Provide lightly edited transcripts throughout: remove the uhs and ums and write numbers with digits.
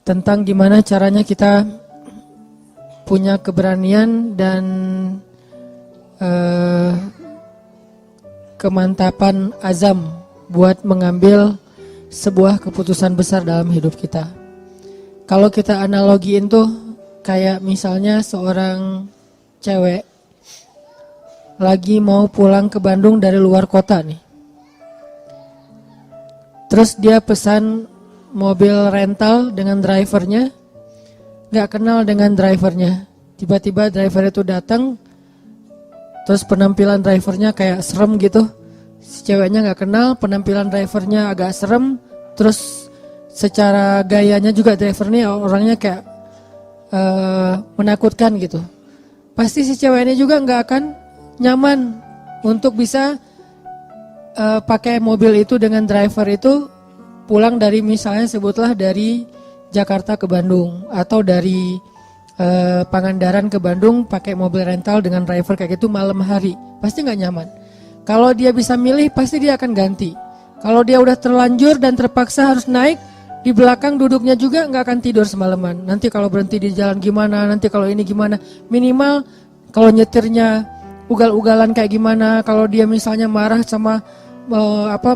tentang gimana caranya kita punya keberanian dan kemantapan azam buat mengambil sebuah keputusan besar dalam hidup kita. Kalau kita analogiin tuh kayak misalnya seorang cewek lagi mau pulang ke Bandung dari luar kota nih. Terus dia pesan mobil rental dengan drivernya, gak kenal dengan drivernya. Tiba-tiba driver itu datang, terus penampilan drivernya kayak serem gitu. Si ceweknya gak kenal, penampilan drivernya agak serem. Terus secara gayanya juga driver ini orangnya kayak menakutkan gitu. Pasti si cewek ini juga gak akan nyaman untuk bisa pakai mobil itu dengan driver itu pulang dari misalnya sebutlah dari Jakarta ke Bandung atau dari Pangandaran ke Bandung pakai mobil rental dengan driver kayak gitu malam hari, pasti nggak nyaman. Kalau dia bisa milih pasti dia akan ganti. Kalau dia udah terlanjur dan terpaksa harus naik, di belakang duduknya juga nggak akan tidur semalaman. Nanti kalau berhenti di jalan gimana, nanti kalau ini gimana, minimal kalau nyetirnya ugal-ugalan kayak gimana, kalau dia misalnya marah sama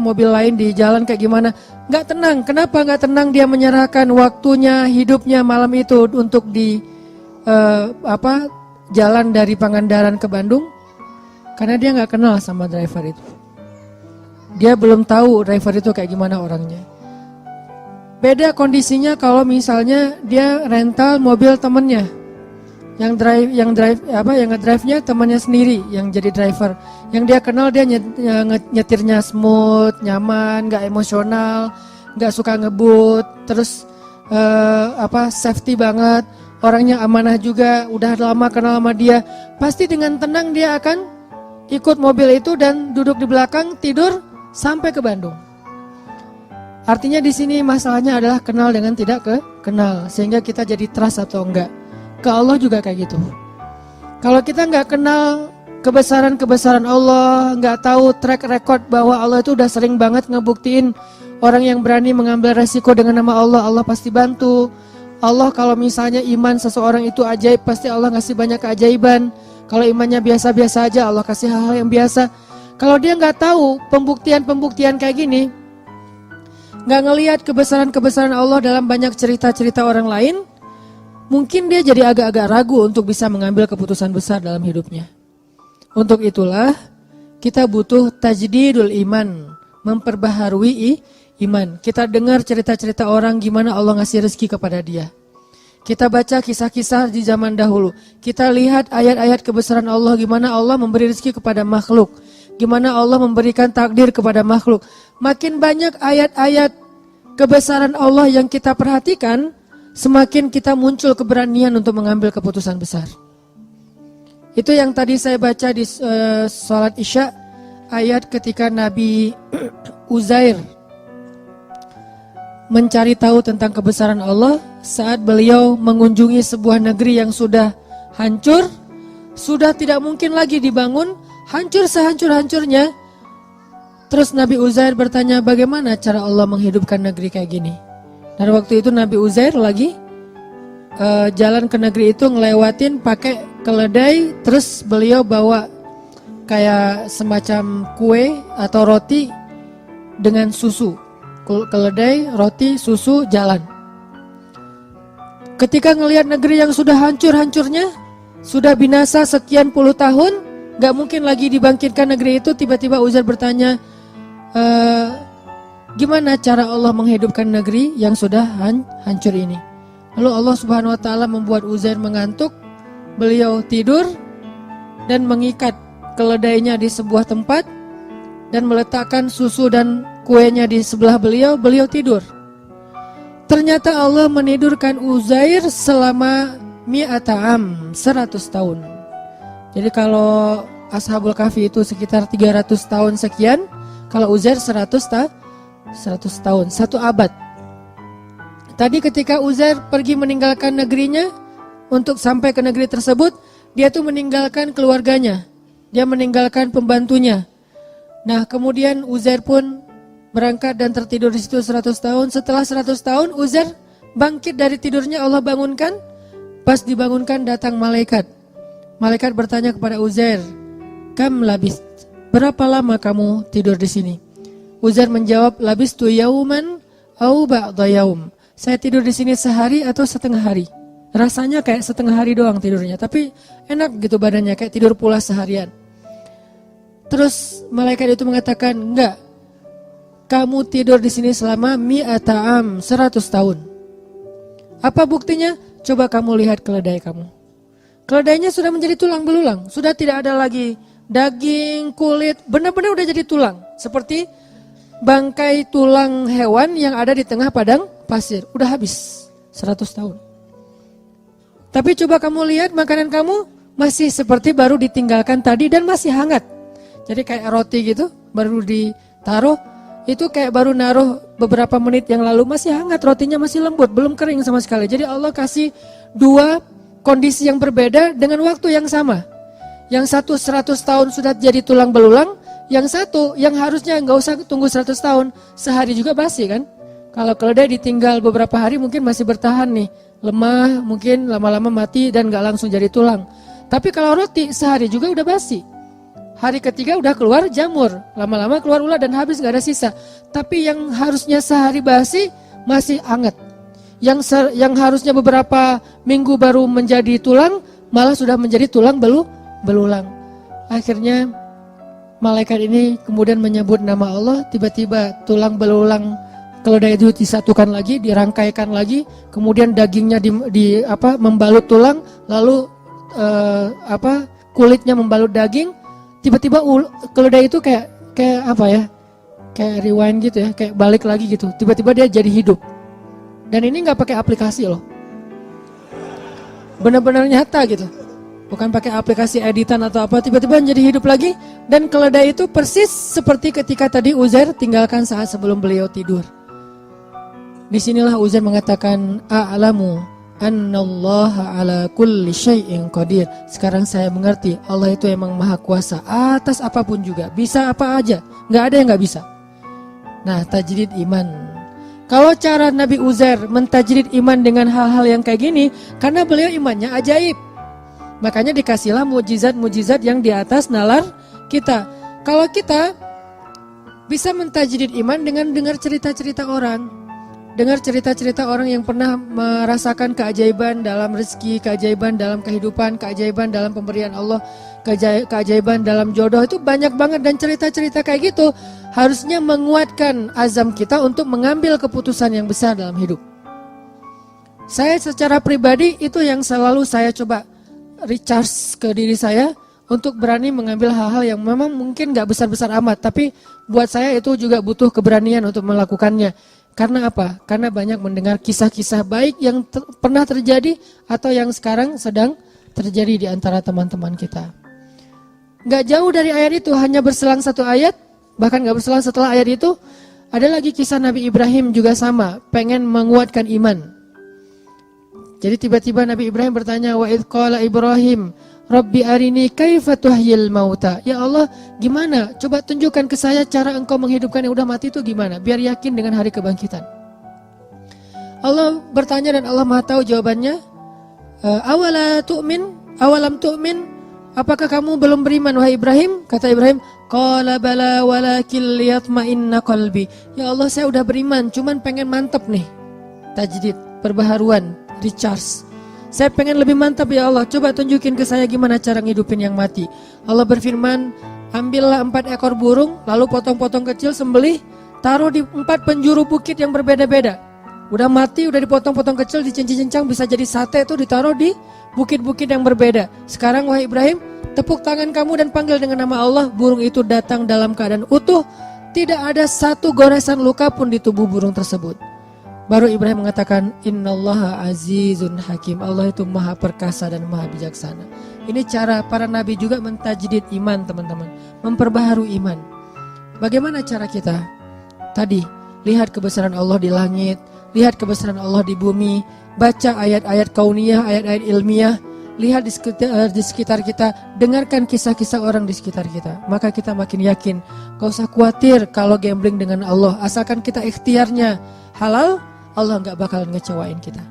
mobil lain di jalan kayak gimana, nggak tenang. Kenapa nggak tenang? Dia menyerahkan waktunya, hidupnya malam itu untuk di jalan dari Pangandaran ke Bandung, karena dia nggak kenal sama driver itu. Dia belum tahu driver itu kayak gimana orangnya. Beda kondisinya kalau misalnya dia rental mobil temennya. Yang ngedrive-nya temannya sendiri yang jadi driver. Yang dia kenal, dia nyetirnya smooth, nyaman, gak emosional, gak suka ngebut, terus safety banget, orangnya amanah juga, udah lama kenal sama dia. Pasti dengan tenang dia akan ikut mobil itu dan duduk di belakang tidur sampai ke Bandung. Artinya di sini masalahnya adalah kenal dengan tidak kenal, sehingga kita jadi trust atau enggak. Ke Allah juga kayak gitu. Kalau kita nggak kenal kebesaran Allah, nggak tahu track record bahwa Allah itu udah sering banget ngebuktiin orang yang berani mengambil resiko dengan nama Allah, Allah pasti bantu. Allah kalau misalnya iman seseorang itu ajaib, pasti Allah ngasih banyak keajaiban. Kalau imannya biasa-biasa aja, Allah kasih hal-hal yang biasa. Kalau dia nggak tahu pembuktian kayak gini, nggak ngelihat kebesaran Allah dalam banyak cerita-cerita orang lain, mungkin dia jadi agak-agak ragu untuk bisa mengambil keputusan besar dalam hidupnya. Untuk itulah kita butuh tajdidul iman, memperbaharui iman. Kita dengar cerita-cerita orang gimana Allah ngasih rezeki kepada dia. Kita baca kisah-kisah di zaman dahulu. Kita lihat ayat-ayat kebesaran Allah, gimana Allah memberi rezeki kepada makhluk. Gimana Allah memberikan takdir kepada makhluk. Makin banyak ayat-ayat kebesaran Allah yang kita perhatikan, semakin kita muncul keberanian untuk mengambil keputusan besar. Itu yang tadi saya baca di sholat Isya, ayat ketika Nabi Uzair mencari tahu tentang kebesaran Allah saat beliau mengunjungi sebuah negeri yang sudah hancur, sudah tidak mungkin lagi dibangun, hancur sehancur-hancurnya. Terus Nabi Uzair bertanya, bagaimana cara Allah menghidupkan negeri kayak gini? Dan waktu itu Nabi Uzair lagi jalan ke negeri itu ngelewatin pakai keledai, terus beliau bawa kayak semacam kue atau roti dengan susu. Keledai, roti, susu, jalan. Ketika ngelihat negeri yang sudah hancur-hancurnya, sudah binasa sekian puluh tahun, gak mungkin lagi dibangkitkan negeri itu, tiba-tiba Uzair bertanya, gimana cara Allah menghidupkan negeri yang sudah hancur ini? Lalu Allah Subhanahu wa taala membuat Uzair mengantuk, beliau tidur dan mengikat keledainya di sebuah tempat dan meletakkan susu dan kuenya di sebelah beliau tidur. Ternyata Allah menidurkan Uzair selama mi'ata'am, 100 tahun. Jadi kalau Ashabul Kahfi itu sekitar 300 tahun sekian, kalau Uzair 100 tahun, 1 abad. Tadi ketika Uzair pergi meninggalkan negerinya untuk sampai ke negeri tersebut, dia tuh meninggalkan keluarganya, dia meninggalkan pembantunya. Nah kemudian Uzair pun berangkat dan tertidur di situ 100 tahun. Setelah 100 tahun Uzair bangkit dari tidurnya Allah bangunkan. Pas dibangunkan datang malaikat. Malaikat bertanya kepada Uzair, "Kam labist? Berapa lama kamu tidur di sini?" Uzair menjawab, "Labistu yauman au ba'da yaum." Saya tidur di sini sehari atau setengah hari. Rasanya kayak setengah hari doang tidurnya, tapi enak gitu badannya, kayak tidur pula seharian. Terus malaikat itu mengatakan, "Enggak. Kamu tidur di sini selama mi'ata am, 100 tahun. Apa buktinya? Coba kamu lihat keledai kamu. Keledainya sudah menjadi tulang belulang, sudah tidak ada lagi daging, kulit, benar-benar udah jadi tulang. Seperti bangkai tulang hewan yang ada di tengah padang pasir, udah habis 100 tahun. Tapi coba kamu lihat makanan kamu masih seperti baru ditinggalkan tadi dan masih hangat. Jadi kayak roti gitu, baru ditaruh, itu kayak baru naruh beberapa menit yang lalu, masih hangat, rotinya masih lembut, belum kering sama sekali. Jadi Allah kasih dua kondisi yang berbeda dengan waktu yang sama. Yang satu 100 tahun sudah jadi tulang belulang, yang satu yang harusnya nggak usah tunggu 100 tahun, sehari juga basi kan. Kalau keledai ditinggal beberapa hari mungkin masih bertahan nih, lemah, mungkin lama-lama mati dan nggak langsung jadi tulang. Tapi kalau roti sehari juga udah basi. Hari ketiga udah keluar jamur, lama-lama keluar ulat dan habis gak ada sisa. Tapi yang harusnya sehari basi masih hangat. Yang harusnya beberapa minggu baru menjadi tulang, malah sudah menjadi tulang belulang. Akhirnya malaikat ini kemudian menyebut nama Allah, tiba-tiba tulang belulang keledai itu disatukan lagi, dirangkaikan lagi, kemudian dagingnya membalut tulang, lalu kulitnya membalut daging. Tiba-tiba keledai itu kayak apa ya, kayak rewind gitu ya, kayak balik lagi gitu. Tiba-tiba dia jadi hidup. Dan ini nggak pakai aplikasi loh, benar-benar nyata gitu, bukan pakai aplikasi editan atau apa. Tiba-tiba jadi hidup lagi. Dan keledai itu persis seperti ketika tadi Uzair tinggalkan saat sebelum beliau tidur. Disinilah Uzair mengatakan, "A'lamu annallaha ala kulli syai'in qadir." Sekarang saya mengerti Allah itu emang maha kuasa atas apapun juga, bisa apa aja, nggak ada yang nggak bisa. Nah, tajrid iman. Kalau cara Nabi Uzair mentajrid iman dengan hal-hal yang kayak gini, karena beliau imannya ajaib, makanya dikasihlah mujizat-mujizat yang di atas nalar kita. Kalau kita bisa mentajrid iman dengan dengar cerita-cerita orang, dengar cerita-cerita orang yang pernah merasakan keajaiban dalam rezeki, keajaiban dalam kehidupan, keajaiban dalam pemberian Allah, keajaiban dalam jodoh, itu banyak banget. Dan cerita-cerita kayak gitu harusnya menguatkan azam kita untuk mengambil keputusan yang besar dalam hidup. Saya secara pribadi itu yang selalu saya coba recharge ke diri saya untuk berani mengambil hal-hal yang memang mungkin gak besar-besar amat, tapi buat saya itu juga butuh keberanian untuk melakukannya. Karena apa? Karena banyak mendengar kisah-kisah baik yang pernah terjadi atau yang sekarang sedang terjadi di antara teman-teman kita. Gak jauh dari ayat itu, hanya berselang satu ayat, bahkan gak berselang setelah ayat itu, ada lagi kisah Nabi Ibrahim juga sama, pengen menguatkan iman. Jadi tiba-tiba Nabi Ibrahim bertanya, "Wa idh qala Ibrahim, Rabbi arini kaifa tuhyil mauta." Ya Allah, gimana? Coba tunjukkan ke saya cara engkau menghidupkan yang udah mati itu gimana, biar yakin dengan hari kebangkitan. Allah bertanya dan Allah Maha tahu jawabannya. Awalam tu'min? Apakah kamu belum beriman wahai Ibrahim? Kata Ibrahim, qala bala walakin liyatma'inna qalbi. Ya Allah, saya udah beriman, cuman pengen mantep nih. Tajdid, perbaharuan, recharge. Saya pengen lebih mantap ya Allah, coba tunjukin ke saya gimana cara ngidupin yang mati. Allah berfirman, ambillah 4 ekor burung, lalu potong-potong kecil, sembelih, taruh di 4 penjuru bukit yang berbeda-beda. Udah mati, udah dipotong-potong kecil, dicincang-cincang, bisa jadi sate, itu ditaruh di bukit-bukit yang berbeda. Sekarang wahai Ibrahim, tepuk tangan kamu dan panggil dengan nama Allah. Burung itu datang dalam keadaan utuh, tidak ada satu goresan luka pun di tubuh burung tersebut. Baru Ibrahim mengatakan, Innallaha azizun hakim. Allah itu maha perkasa dan maha bijaksana. Ini cara para nabi juga mentajdid iman, teman-teman, memperbaharui iman. Bagaimana cara kita? Tadi, lihat kebesaran Allah di langit, lihat kebesaran Allah di bumi, baca ayat-ayat kauniyah, ayat-ayat ilmiah, lihat di sekitar kita, dengarkan kisah-kisah orang di sekitar kita. Maka kita makin yakin, gak usah khawatir kalau gambling dengan Allah, asalkan kita ikhtiarnya halal, Allah nggak bakal ngecewain kita.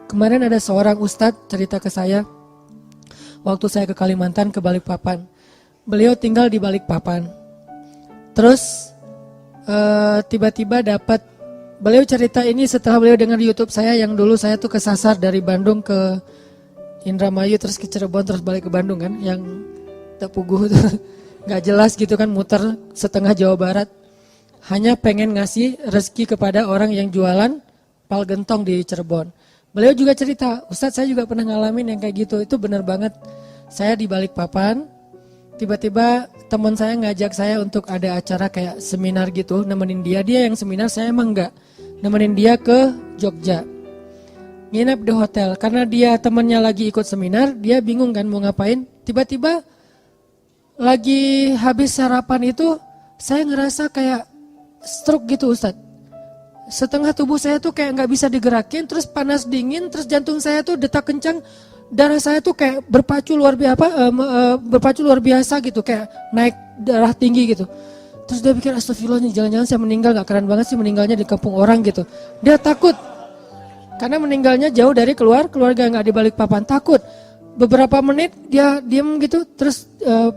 Kemarin ada seorang ustadz cerita ke saya, waktu saya ke Kalimantan, ke Balikpapan. Beliau tinggal di Balikpapan. Terus tiba-tiba dapat, beliau cerita ini setelah beliau dengar di YouTube saya yang dulu saya tuh kesasar dari Bandung ke Indramayu terus ke Cirebon terus balik ke Bandung kan, yang tepuguh tuh nggak jelas gitu kan, muter setengah Jawa Barat. Hanya pengen ngasih rezeki kepada orang yang jualan pal gentong di Cirebon. Beliau juga cerita, Ustadz saya juga pernah ngalamin yang kayak gitu, itu benar banget. Saya di Balikpapan, tiba-tiba teman saya ngajak saya untuk ada acara kayak seminar gitu, nemenin dia yang seminar, saya emang enggak. Nemenin dia ke Jogja. Nginep di hotel, karena dia temannya lagi ikut seminar, dia bingung kan mau ngapain. Tiba-tiba lagi habis sarapan itu, saya ngerasa kayak stroke gitu Ustadz. Setengah tubuh saya tuh kayak nggak bisa digerakin, terus panas dingin, terus jantung saya tuh detak kencang, darah saya tuh kayak berpacu luar biasa gitu, kayak naik darah tinggi gitu. Terus dia pikir astagfirullah nih, jangan-jangan saya meninggal, nggak keren banget sih meninggalnya di kampung orang gitu. Dia takut karena meninggalnya jauh dari keluarga, nggak di Balikpapan, takut. Beberapa menit dia diam gitu, terus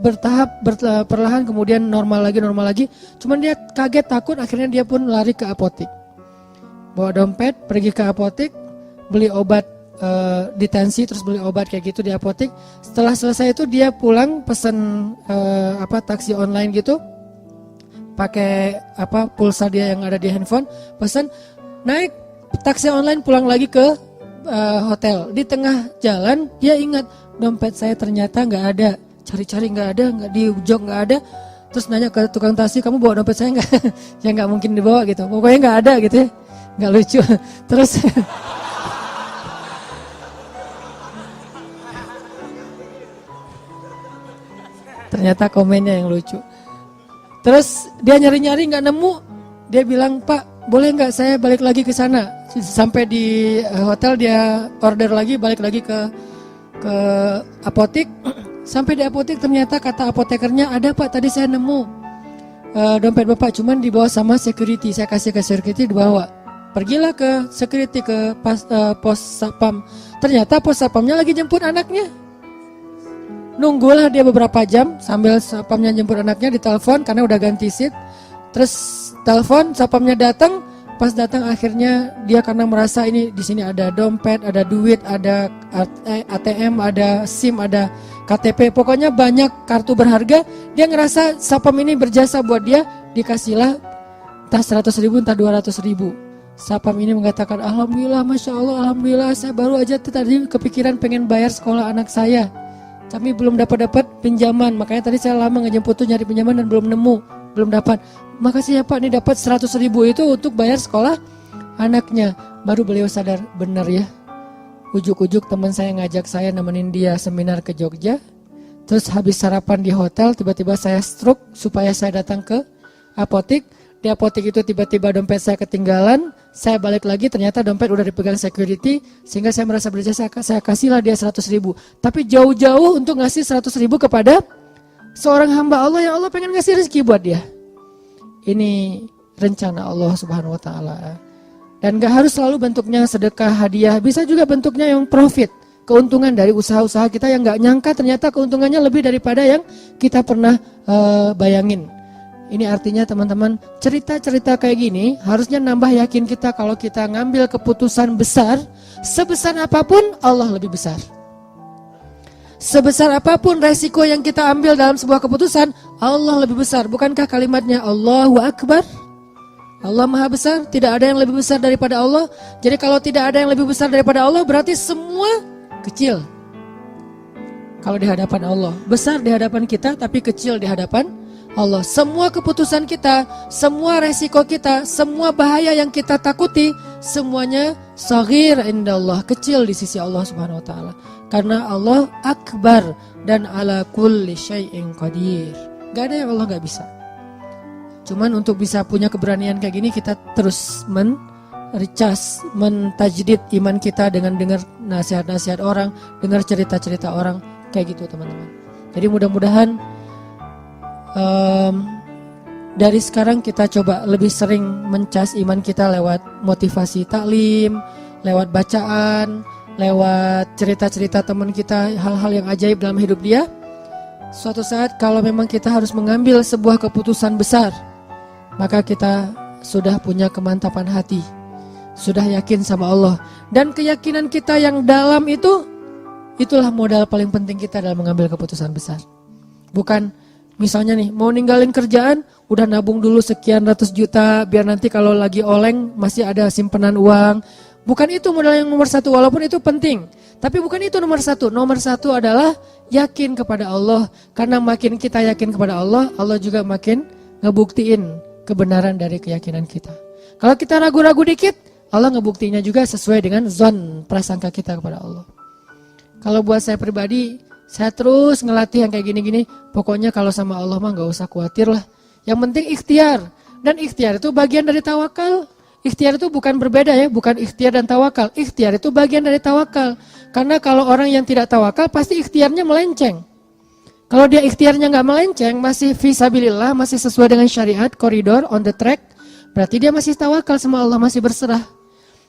bertahap perlahan kemudian normal lagi. Cuman dia kaget takut, akhirnya dia pun lari ke apotek. Bawa dompet, pergi ke apotek, beli obat di tensi, terus beli obat kayak gitu di apotek. Setelah selesai itu dia pulang pesen taksi online gitu, pakai pulsa dia yang ada di handphone, pesen, naik taksi online pulang lagi ke hotel. Di tengah jalan dia ingat dompet saya ternyata nggak ada, cari-cari nggak ada, nggak di jok nggak ada. Terus nanya ke tukang taksi, kamu bawa dompet saya nggak? Ya nggak mungkin dibawa gitu, pokoknya nggak ada gitu ya, nggak lucu. Terus ternyata komennya yang lucu. Terus dia nyari-nyari nggak nemu, dia bilang, Pak boleh nggak saya balik lagi ke sana? Sampai di hotel dia order lagi, balik lagi ke apotek. Sampai di apotek ternyata kata apotekernya, ada Pak tadi saya nemu dompet Bapak, cuman dibawa sama security. Saya kasih ke security, dibawa. Pergilah ke security, ke pos satpam. Ternyata pos satpamnya lagi jemput anaknya. Nunggulah dia beberapa jam sambil satpamnya jemput anaknya, ditelepon karena udah ganti seat. Terus telepon, satpamnya datang. Pas datang akhirnya dia karena merasa ini di sini ada dompet, ada duit, ada ATM, ada SIM, ada KTP, pokoknya banyak kartu berharga. Dia ngerasa satpam ini berjasa buat dia, dikasihlah entah 100.000 entah 200.000. Satpam ini mengatakan, alhamdulillah, masya Allah, alhamdulillah, saya baru aja tadi kepikiran pengen bayar sekolah anak saya, tapi belum dapat pinjaman, makanya tadi saya lama ngejemput tuh nyari pinjaman dan belum nemu, belum dapat. Makasih ya Pak, ini dapat 100.000 itu untuk bayar sekolah anaknya. Baru beliau sadar, benar ya. Ujuk-ujuk teman saya ngajak saya nemenin dia seminar ke Jogja. Terus habis sarapan di hotel, tiba-tiba saya stroke supaya saya datang ke apotek. Di apotek itu tiba-tiba dompet saya ketinggalan. Saya balik lagi, ternyata dompet udah dipegang security. Sehingga saya merasa berjasa, saya kasihlah dia 100.000. Tapi jauh-jauh untuk ngasih 100.000 kepada seorang hamba Allah yang Allah pengen ngasih rezeki buat dia. Ini rencana Allah Subhanahu wa taala. Dan gak harus selalu bentuknya sedekah, hadiah, bisa juga bentuknya yang profit, keuntungan dari usaha-usaha kita yang gak nyangka ternyata keuntungannya lebih daripada yang kita pernah bayangin. Ini artinya teman-teman, cerita-cerita kayak gini harusnya nambah yakin kita kalau kita ngambil keputusan besar, sebesar apapun Allah lebih besar. Sebesar apapun resiko yang kita ambil dalam sebuah keputusan, Allah lebih besar. Bukankah kalimatnya Allahu Akbar? Allah Maha Besar, tidak ada yang lebih besar daripada Allah. Jadi kalau tidak ada yang lebih besar daripada Allah, berarti semua kecil kalau di hadapan Allah. Besar di hadapan kita, tapi kecil di hadapan Allah. Semua keputusan kita, semua resiko kita, semua bahaya yang kita takuti, semuanya saghir indallah, kecil di sisi Allah Subhanahu wa taala. Karena Allah akbar dan ala kulli syai'in qadir. Gak ada yang Allah gak bisa. Cuman untuk bisa punya keberanian kayak gini, kita terus mentajdid iman kita dengan dengar nasihat-nasihat orang, dengar cerita-cerita orang, kayak gitu teman-teman. Jadi mudah-mudahan dari sekarang kita coba lebih sering mencas iman kita lewat motivasi taklim, lewat bacaan, lewat cerita-cerita teman kita, hal-hal yang ajaib dalam hidup dia. Suatu saat kalau memang kita harus mengambil sebuah keputusan besar, maka kita sudah punya kemantapan hati, sudah yakin sama Allah. Dan keyakinan kita yang dalam itulah modal paling penting kita dalam mengambil keputusan besar. Bukan misalnya nih, mau ninggalin kerjaan, udah nabung dulu sekian ratus juta, biar nanti kalau lagi oleng masih ada simpanan uang. Bukan itu modal yang nomor satu, walaupun itu penting. Tapi bukan itu nomor satu. Nomor satu adalah yakin kepada Allah. Karena makin kita yakin kepada Allah, Allah juga makin ngebuktiin kebenaran dari keyakinan kita. Kalau kita ragu-ragu dikit, Allah ngebuktinya juga sesuai dengan zon prasangka kita kepada Allah. Kalau buat saya pribadi, saya terus ngelatih yang kayak gini-gini. Pokoknya kalau sama Allah mah gak usah khawatir lah. Yang penting ikhtiar. Dan ikhtiar itu bagian dari tawakal. Ikhtiar itu bukan berbeda ya, bukan ikhtiar dan tawakal. Ikhtiar itu bagian dari tawakal. Karena kalau orang yang tidak tawakal pasti ikhtiarnya melenceng. Kalau dia ikhtiarnya gak melenceng, masih fisabilillah, masih sesuai dengan syariat, koridor, on the track, berarti dia masih tawakal sama Allah, masih berserah.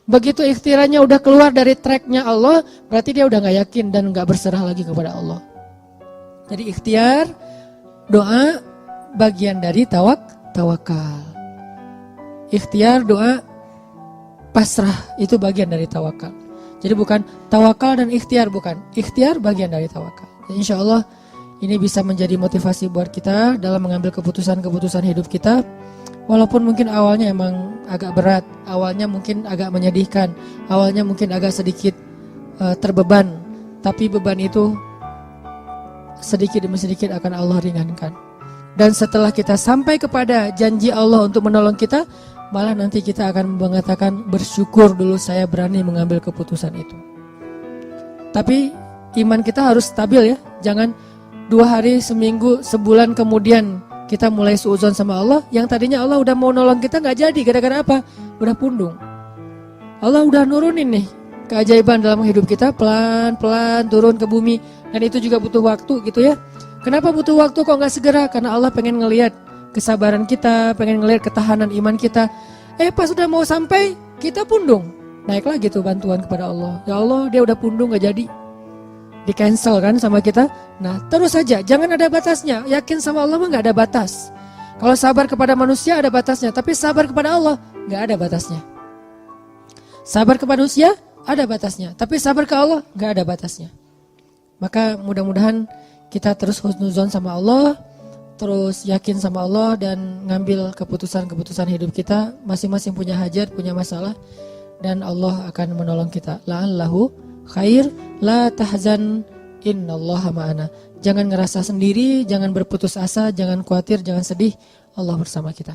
Begitu ikhtiarnya udah keluar dari tracknya Allah, berarti dia udah gak yakin dan gak berserah lagi kepada Allah. Jadi ikhtiar, doa, bagian dari tawakal. Ikhtiar, doa, pasrah, itu bagian dari tawakal. Jadi bukan tawakal dan ikhtiar, bukan. Ikhtiar bagian dari tawakal. Insya Allah ini bisa menjadi motivasi buat kita dalam mengambil keputusan-keputusan hidup kita. Walaupun mungkin awalnya emang agak berat, awalnya mungkin agak menyedihkan, awalnya mungkin agak sedikit terbeban. Tapi beban itu sedikit demi sedikit akan Allah ringankan. Dan setelah kita sampai kepada janji Allah untuk menolong kita, malah nanti kita akan mengatakan bersyukur dulu saya berani mengambil keputusan itu. Tapi iman kita harus stabil ya. Jangan 2 hari, seminggu, sebulan kemudian kita mulai suudzon sama Allah. Yang tadinya Allah udah mau nolong kita gak jadi. Gara-gara apa? Udah pundung. Allah udah nurunin nih keajaiban dalam hidup kita, pelan-pelan turun ke bumi. Dan itu juga butuh waktu gitu ya. Kenapa butuh waktu kok gak segera? Karena Allah pengen ngelihat kesabaran kita, pengen ngelihat ketahanan iman kita. Pas sudah mau sampai, kita pundung. Naik lagi tuh bantuan kepada Allah. Ya Allah, dia udah pundung gak jadi. Di cancel kan sama kita. Nah terus saja, jangan ada batasnya. Yakin sama Allah mah gak ada batas. Kalau sabar kepada manusia ada batasnya, tapi sabar kepada Allah gak ada batasnya. Sabar kepada manusia ada batasnya, tapi sabar ke Allah gak ada batasnya. Maka mudah-mudahan kita terus husnuzon sama Allah, terus yakin sama Allah dan ngambil keputusan-keputusan hidup kita. Masing-masing punya hajat, punya masalah, dan Allah akan menolong kita. La'allahu khair, la tahzan, innallaha ma'ana. Jangan ngerasa sendiri, jangan berputus asa, jangan khawatir, jangan sedih. Allah bersama kita.